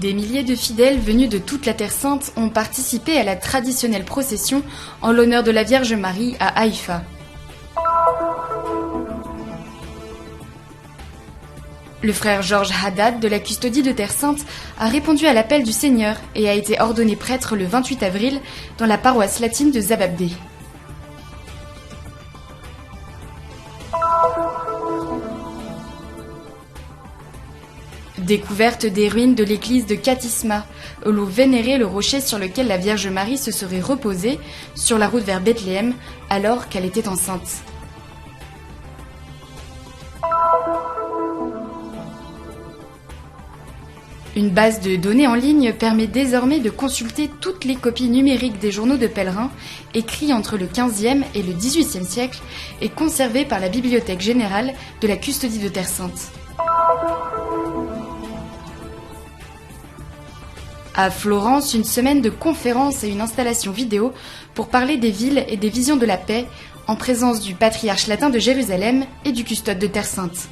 Des milliers de fidèles venus de toute la Terre Sainte ont participé à la traditionnelle procession en l'honneur de la Vierge Marie à Haïfa. Le frère Georges Haddad de la Custodie de Terre Sainte a répondu à l'appel du Seigneur et a été ordonné prêtre le 28 avril dans la paroisse latine de Zababdé. Découverte des ruines de l'église de Katisma, où l'on vénérait le rocher sur lequel la Vierge Marie se serait reposée sur la route vers Bethléem alors qu'elle était enceinte. Une base de données en ligne permet désormais de consulter toutes les copies numériques des journaux de pèlerins écrits entre le XVe et le XVIIIe siècle et conservés par la Bibliothèque générale de la Custodie de Terre Sainte. À Florence, une semaine de conférences et une installation vidéo pour parler des villes et des visions de la paix en présence du patriarche latin de Jérusalem et du custode de Terre Sainte.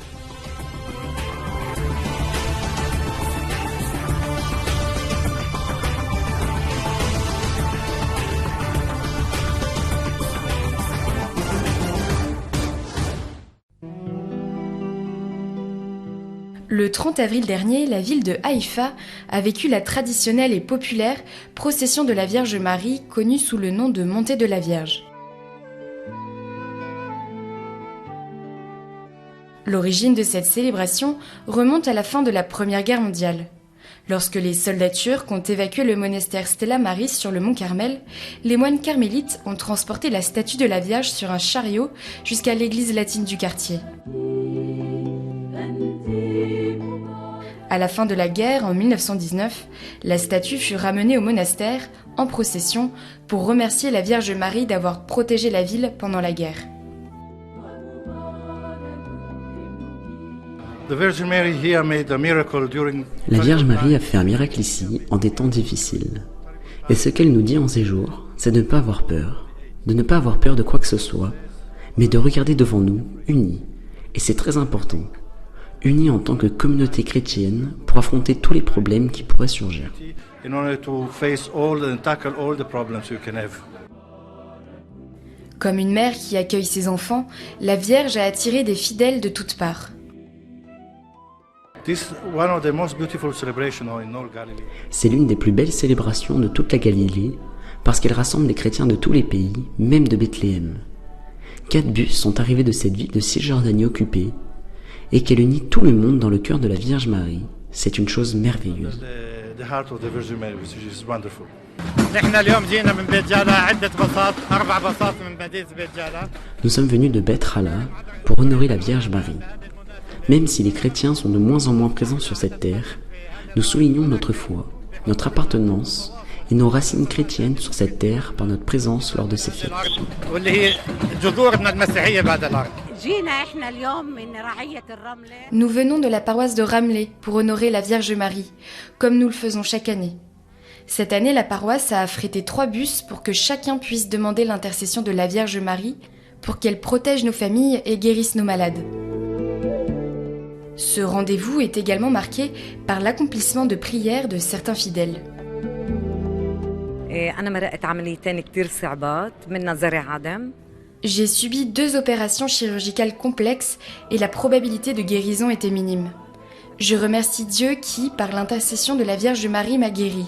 Le 30 avril dernier, la ville de Haïfa a vécu la traditionnelle et populaire procession de la Vierge Marie, connue sous le nom de Montée de la Vierge. L'origine de cette célébration remonte à la fin de la Première Guerre mondiale. Lorsque les soldats turcs ont évacué le monastère Stella Maris sur le mont Carmel, les moines carmélites ont transporté la statue de la Vierge sur un chariot jusqu'à l'église latine du quartier. À la fin de la guerre, en 1919, la statue fut ramenée au monastère, en procession, pour remercier la Vierge Marie d'avoir protégé la ville pendant la guerre. La Vierge Marie a fait un miracle ici, en des temps difficiles. Et ce qu'elle nous dit en ces jours, c'est de ne pas avoir peur. De ne pas avoir peur de quoi que ce soit, mais de regarder devant nous, unis. Et c'est très important. Unis en tant que communauté chrétienne pour affronter tous les problèmes qui pourraient surgir. Comme une mère qui accueille ses enfants, la Vierge a attiré des fidèles de toutes parts. C'est l'une des plus belles célébrations de toute la Galilée parce qu'elle rassemble les chrétiens de tous les pays, même de Bethléem. 4 bus sont arrivés de cette ville de Cisjordanie occupée et qu'elle unit tout le monde dans le cœur de la Vierge Marie. C'est une chose merveilleuse. Nous sommes venus de Beth Rala pour honorer la Vierge Marie. Même si les chrétiens sont de moins en moins présents sur cette terre, nous soulignons notre foi, notre appartenance et nos racines chrétiennes sur cette terre par notre présence lors de ces fêtes. Nous venons de la paroisse de Ramleh pour honorer la Vierge Marie, comme nous le faisons chaque année. Cette année, la paroisse a affrété 3 bus pour que chacun puisse demander l'intercession de la Vierge Marie pour qu'elle protège nos familles et guérisse nos malades. Ce rendez-vous est également marqué par l'accomplissement de prières de certains fidèles. J'ai subi 2 opérations chirurgicales complexes et la probabilité de guérison était minime. Je remercie Dieu qui, par l'intercession de la Vierge Marie, m'a guéri.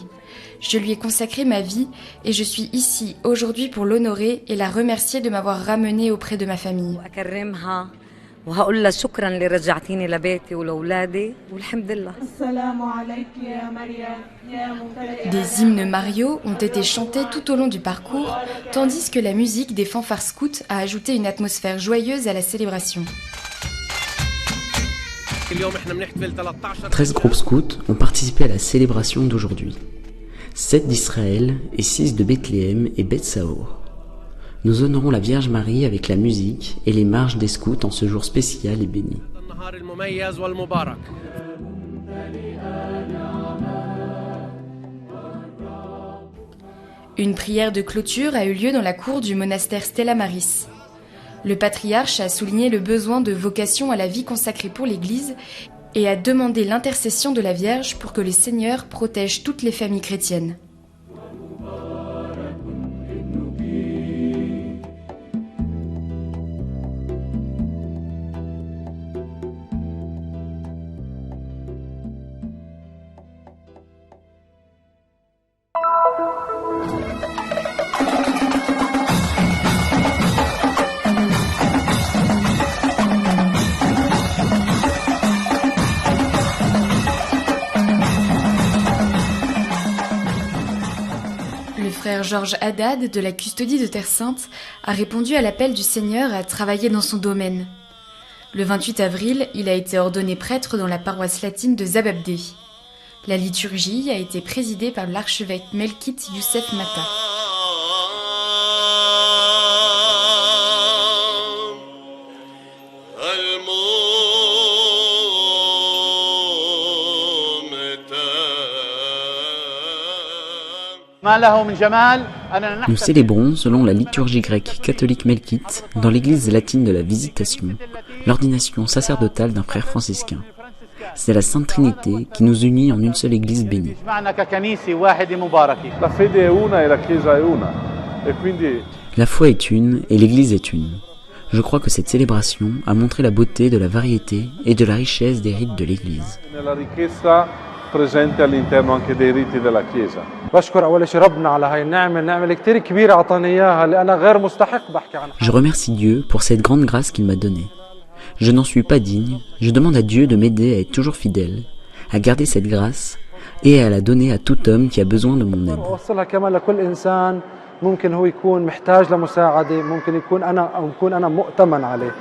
Je lui ai consacré ma vie et je suis ici aujourd'hui pour l'honorer et la remercier de m'avoir ramenée auprès de ma famille. Des hymnes mariaux ont été chantés tout au long du parcours, tandis que la musique des fanfares scouts a ajouté une atmosphère joyeuse à la célébration. 13 groupes scouts ont participé à la célébration d'aujourd'hui. 7 d'Israël et 6 de Bethléem et Beth Saor. Nous honorons la Vierge Marie avec la musique et les marches des scouts en ce jour spécial et béni. Une prière de clôture a eu lieu dans la cour du monastère Stella Maris. Le patriarche a souligné le besoin de vocation à la vie consacrée pour l'Église et a demandé l'intercession de la Vierge pour que le Seigneur protège toutes les familles chrétiennes. Le frère Georges Haddad de la custodie de Terre Sainte a répondu à l'appel du Seigneur à travailler dans son domaine. Le 28 avril, il a été ordonné prêtre dans la paroisse latine de Zababdé. La liturgie a été présidée par l'archevêque Melkit Youssef Mata. Nous célébrons, selon la liturgie grecque catholique melkite, dans l'église latine de la Visitation, l'ordination sacerdotale d'un frère franciscain. C'est la Sainte Trinité qui nous unit en une seule église bénie. La foi est une et l'église est une. Je crois que cette célébration a montré la beauté de la variété et de la richesse des rites de l'église. presente all'interno anche dei riti della Chiesa. Je remercie Dieu pour cette grande grâce qu'il m'a donnée. Je n'en suis pas digne, je demande à Dieu de m'aider à être toujours fidèle, à garder cette grâce et à la donner à tout homme qui a besoin de mon aide. ممكن هو يكون محتاج لمساعدة ممكن يكون أنا مؤتمن عليه.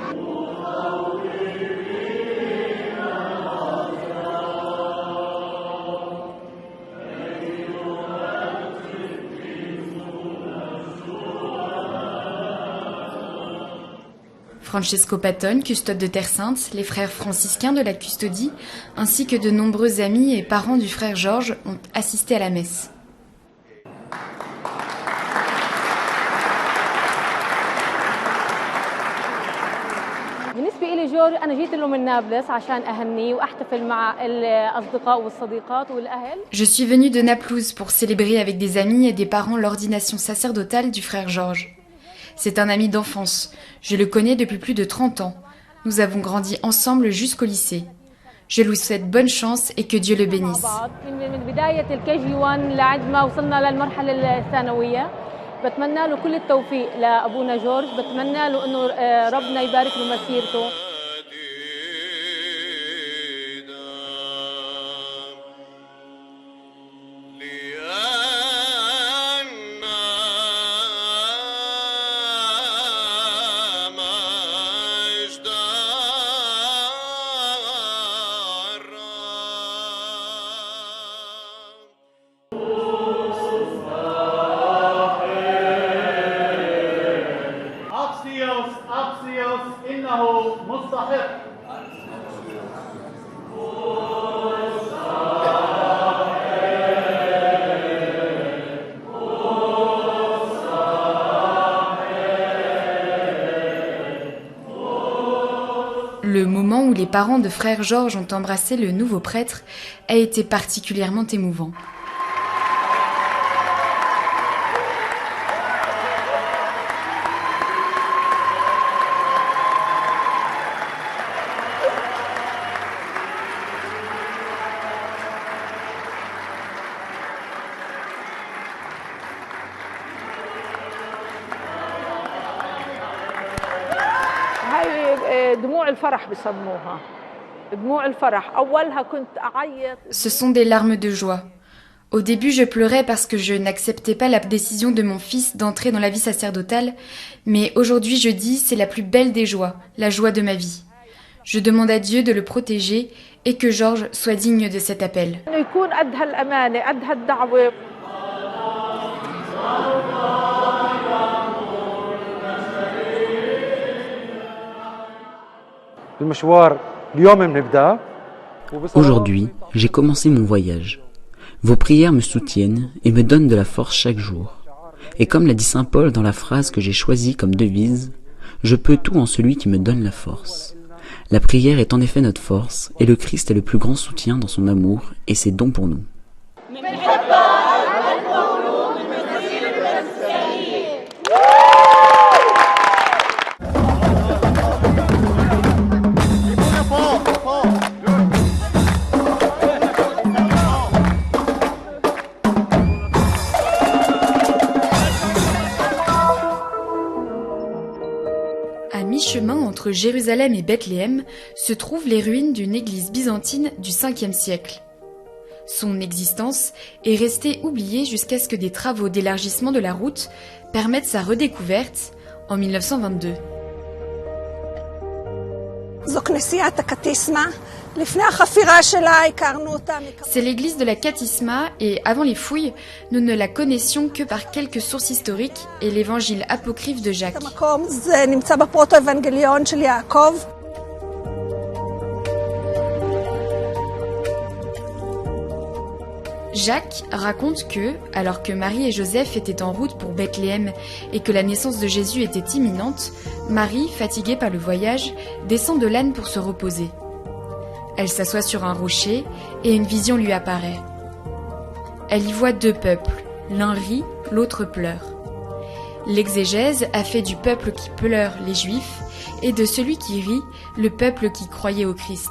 Francesco Patton, custode de Terre Sainte, les frères franciscains de la custodie, ainsi que de nombreux amis et parents du frère Georges ont assisté à la messe. Je suis venue de Naplouse pour célébrer avec des amis et des parents l'ordination sacerdotale du frère Georges. C'est un ami d'enfance. Je le connais depuis plus de 30 ans. Nous avons grandi ensemble jusqu'au lycée. Je lui souhaite bonne chance et que Dieu le bénisse. بتمنى له كل التوفيق لأبونا جورج بتمنى له إنه ربنا يبارك بمسيرته. Le moment où les parents de frère Georges ont embrassé le nouveau prêtre a été particulièrement émouvant. Ce sont des larmes de joie. Au début, je pleurais parce que je n'acceptais pas la décision de mon fils d'entrer dans la vie sacerdotale, mais aujourd'hui je dis c'est la plus belle des joies, la joie de ma vie. Je demande à Dieu de le protéger et que Georges soit digne de cet appel. Aujourd'hui, j'ai commencé mon voyage. Vos prières me soutiennent et me donnent de la force chaque jour. Et comme l'a dit saint Paul dans la phrase que j'ai choisie comme devise, je peux tout en celui qui me donne la force. La prière est en effet notre force, et le Christ est le plus grand soutien dans son amour et ses dons pour nous. À mi-chemin entre Jérusalem et Bethléem se trouvent les ruines d'une église byzantine du 5e siècle. Son existence est restée oubliée jusqu'à ce que des travaux d'élargissement de la route permettent sa redécouverte en 1922. C'est l'église de la Katisma et avant les fouilles, nous ne la connaissions que par quelques sources historiques et l'évangile apocryphe de Jacques. Jacques raconte que, alors que Marie et Joseph étaient en route pour Bethléem et que la naissance de Jésus était imminente, Marie, fatiguée par le voyage, descend de l'âne pour se reposer. Elle s'assoit sur un rocher et une vision lui apparaît. Elle y voit deux peuples, l'un rit, l'autre pleure. L'exégèse a fait du peuple qui pleure les Juifs et de celui qui rit le peuple qui croyait au Christ.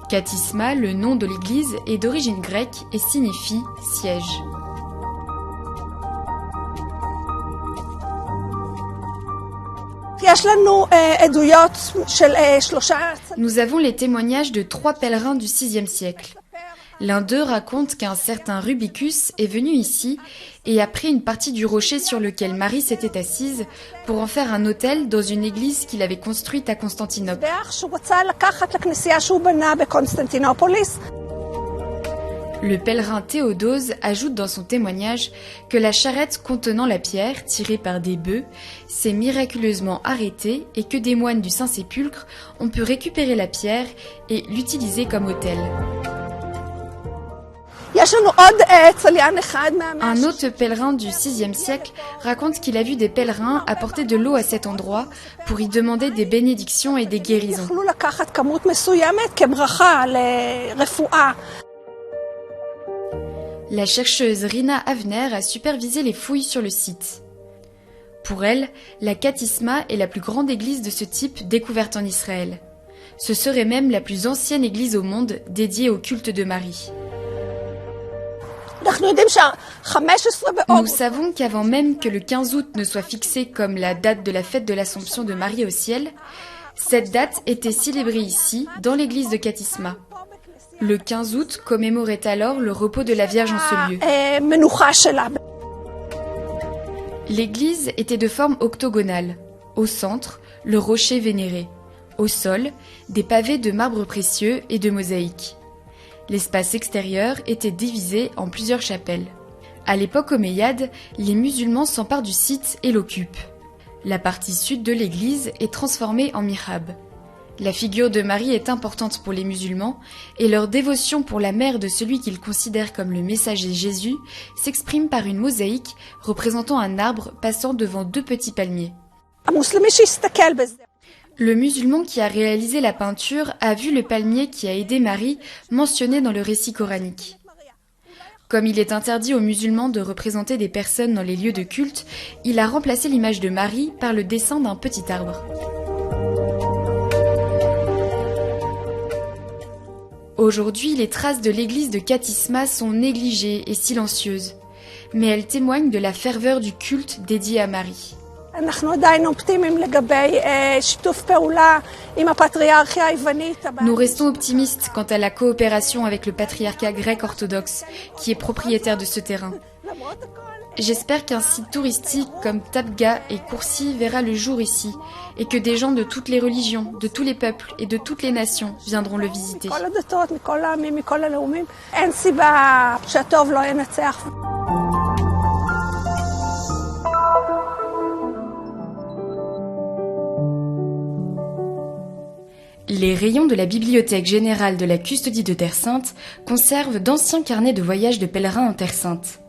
Katisma, le nom de l'église, est d'origine grecque et signifie siège. Nous avons les témoignages de 3 pèlerins du VIe siècle. L'un d'eux raconte qu'un certain Rubicus est venu ici et a pris une partie du rocher sur lequel Marie s'était assise pour en faire un autel dans une église qu'il avait construite à Constantinople. Le pèlerin Théodose ajoute dans son témoignage que la charrette contenant la pierre, tirée par des bœufs, s'est miraculeusement arrêtée et que des moines du Saint-Sépulcre ont pu récupérer la pierre et l'utiliser comme autel. Un autre pèlerin du VIe siècle raconte qu'il a vu des pèlerins apporter de l'eau à cet endroit pour y demander des bénédictions et des guérisons. La chercheuse Rina Avner a supervisé les fouilles sur le site. Pour elle, la Katisma est la plus grande église de ce type découverte en Israël. Ce serait même la plus ancienne église au monde dédiée au culte de Marie. Nous savons qu'avant même que le 15 août ne soit fixé comme la date de la fête de l'Assomption de Marie au ciel, cette date était célébrée ici, dans l'église de Katisma. Le 15 août commémorait alors le repos de la Vierge en ce lieu. L'église était de forme octogonale. Au centre, le rocher vénéré. Au sol, des pavés de marbre précieux et de mosaïques. L'espace extérieur était divisé en plusieurs chapelles. À l'époque omeyyade, les musulmans s'emparent du site et l'occupent. La partie sud de l'église est transformée en mihrab. La figure de Marie est importante pour les musulmans et leur dévotion pour la mère de celui qu'ils considèrent comme le messager Jésus s'exprime par une mosaïque représentant un arbre passant devant 2 petits palmiers. Le musulman qui a réalisé la peinture a vu le palmier qui a aidé Marie mentionné dans le récit coranique. Comme il est interdit aux musulmans de représenter des personnes dans les lieux de culte, il a remplacé l'image de Marie par le dessin d'un petit arbre. Aujourd'hui, les traces de l'église de Katisma sont négligées et silencieuses, mais elles témoignent de la ferveur du culte dédié à Marie. Nous restons optimistes quant à la coopération avec le patriarcat grec orthodoxe, qui est propriétaire de ce terrain. J'espère qu'un site touristique comme Tabga et Koursi verra le jour ici, et que des gens de toutes les religions, de tous les peuples et de toutes les nations viendront le visiter. Les rayons de la Bibliothèque générale de la Custodie de Terre Sainte conservent d'anciens carnets de voyage de pèlerins en Terre Sainte.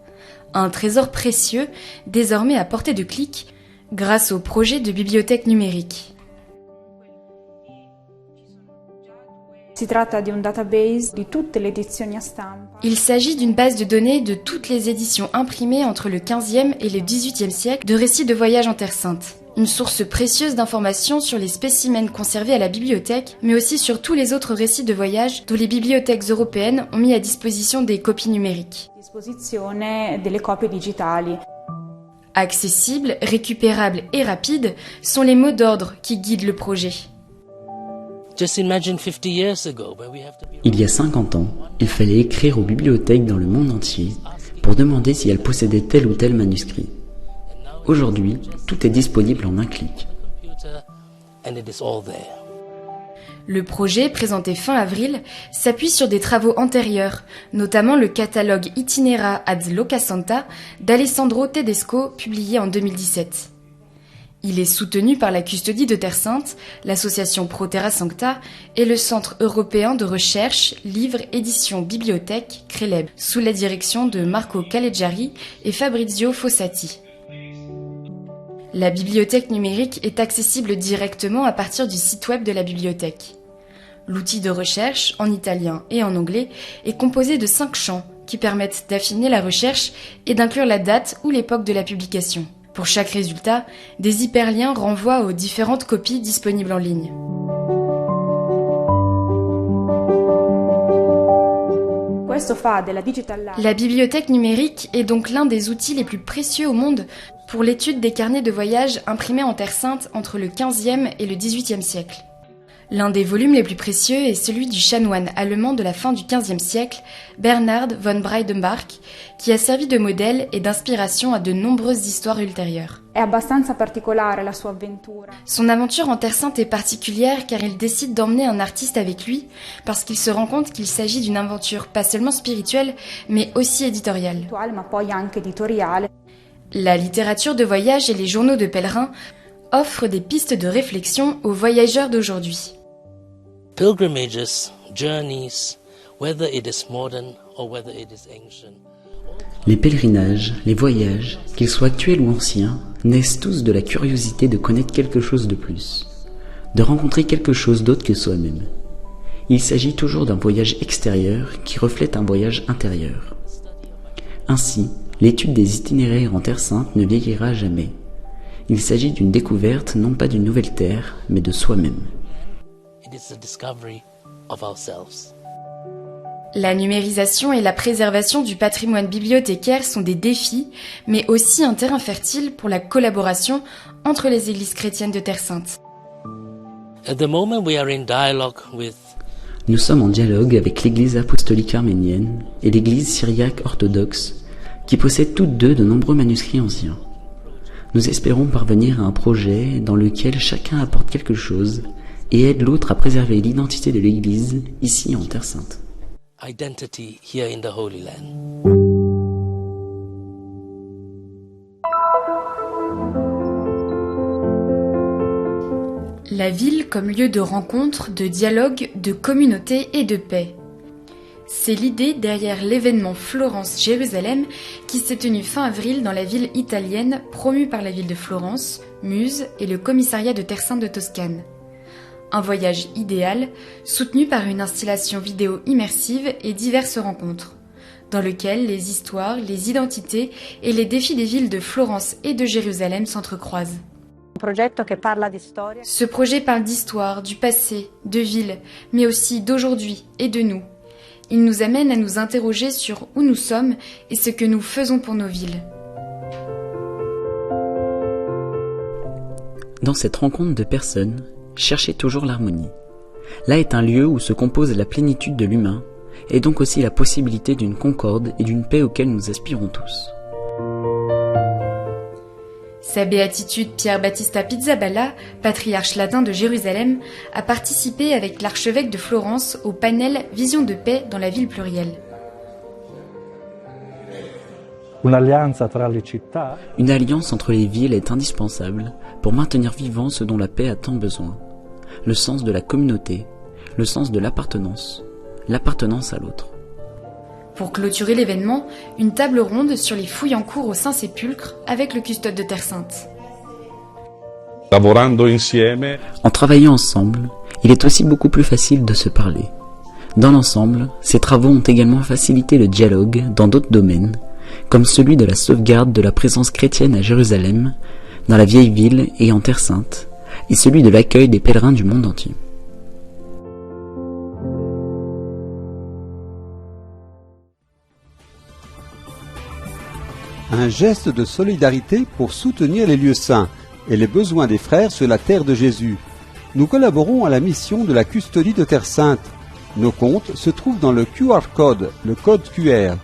Un trésor précieux, désormais à portée de clic, grâce au projet de bibliothèque numérique. Il s'agit d'une base de données de toutes les éditions imprimées entre le XVe et le XVIIIe siècle de récits de voyage en Terre Sainte. Une source précieuse d'informations sur les spécimens conservés à la bibliothèque, mais aussi sur tous les autres récits de voyage dont les bibliothèques européennes ont mis à disposition des copies numériques. Accessible, récupérable et rapide sont les mots d'ordre qui guident le projet. Il y a 50 ans, il fallait écrire aux bibliothèques dans le monde entier pour demander si elles possédaient tel ou tel manuscrit. Aujourd'hui, tout est disponible en un clic. Le projet, présenté fin avril, s'appuie sur des travaux antérieurs, notamment le catalogue Itinera ad Loca Santa d'Alessandro Tedesco, publié en 2017. Il est soutenu par la Custodie de Terre Sainte, l'association Pro Terra Sancta et le Centre européen de recherche, livres, éditions, bibliothèques, CRELEB, sous la direction de Marco Caleggiari et Fabrizio Fossati. La bibliothèque numérique est accessible directement à partir du site web de la bibliothèque. L'outil de recherche, en italien et en anglais, est composé de 5 champs qui permettent d'affiner la recherche et d'inclure la date ou l'époque de la publication. Pour chaque résultat, des hyperliens renvoient aux différentes copies disponibles en ligne. La bibliothèque numérique est donc l'un des outils les plus précieux au monde pour l'étude des carnets de voyage imprimés en Terre Sainte entre le XVe et le XVIIIe siècle. L'un des volumes les plus précieux est celui du chanoine allemand de la fin du XVe siècle, Bernhard von Breidenbach, qui a servi de modèle et d'inspiration à de nombreuses histoires ultérieures. Son aventure en Terre Sainte est particulière car il décide d'emmener un artiste avec lui parce qu'il se rend compte qu'il s'agit d'une aventure pas seulement spirituelle mais aussi éditoriale. La littérature de voyage et les journaux de pèlerins offrent des pistes de réflexion aux voyageurs d'aujourd'hui. Pilgrimages, journeys, whether it is modern or whether it is ancient. Les pèlerinages, les voyages, qu'ils soient actuels ou anciens, naissent tous de la curiosité de connaître quelque chose de plus, de rencontrer quelque chose d'autre que soi-même. Il s'agit toujours d'un voyage extérieur qui reflète un voyage intérieur. Ainsi, l'étude des itinéraires en Terre Sainte ne vieillira jamais. Il s'agit d'une découverte non pas d'une nouvelle terre, mais de soi-même. La numérisation et la préservation du patrimoine bibliothécaire sont des défis, mais aussi un terrain fertile pour la collaboration entre les églises chrétiennes de Terre Sainte. Nous sommes en dialogue avec l'église apostolique arménienne et l'église syriaque orthodoxe, qui possèdent toutes deux de nombreux manuscrits anciens. Nous espérons parvenir à un projet dans lequel chacun apporte quelque chose et aide l'autre à préserver l'identité de l'Église ici en Terre Sainte. Identity here in the Holy Land. La ville comme lieu de rencontre, de dialogue, de communauté et de paix. C'est l'idée derrière l'événement Florence-Jérusalem qui s'est tenu fin avril dans la ville italienne promue par la ville de Florence, Muse et le commissariat de Terre Sainte de Toscane. Un voyage idéal, soutenu par une installation vidéo immersive et diverses rencontres, dans lequel les histoires, les identités et les défis des villes de Florence et de Jérusalem s'entrecroisent. Ce projet parle d'histoire, du passé, de villes, mais aussi d'aujourd'hui et de nous. Il nous amène à nous interroger sur où nous sommes et ce que nous faisons pour nos villes. Dans cette rencontre de personnes, cherchez toujours l'harmonie. Là est un lieu où se compose la plénitude de l'humain, et donc aussi la possibilité d'une concorde et d'une paix auxquelles nous aspirons tous. Sa béatitude Pierre Battista Pizzaballa, patriarche latin de Jérusalem, a participé avec l'archevêque de Florence au panel Vision de paix dans la ville plurielle. Une alliance entre les villes est indispensable pour maintenir vivant ce dont la paix a tant besoin. Le sens de la communauté, le sens de l'appartenance à l'autre. Pour clôturer l'événement, une table ronde sur les fouilles en cours au Saint-Sépulcre avec le custode de Terre Sainte. En travaillant ensemble, il est aussi beaucoup plus facile de se parler. Dans l'ensemble, ces travaux ont également facilité le dialogue dans d'autres domaines, comme celui de la sauvegarde de la présence chrétienne à Jérusalem, dans la vieille ville et en Terre Sainte, et celui de l'accueil des pèlerins du monde entier. Un geste de solidarité pour soutenir les lieux saints et les besoins des frères sur la terre de Jésus. Nous collaborons à la mission de la custodie de Terre Sainte. Nos comptes se trouvent dans le QR code, le code QR.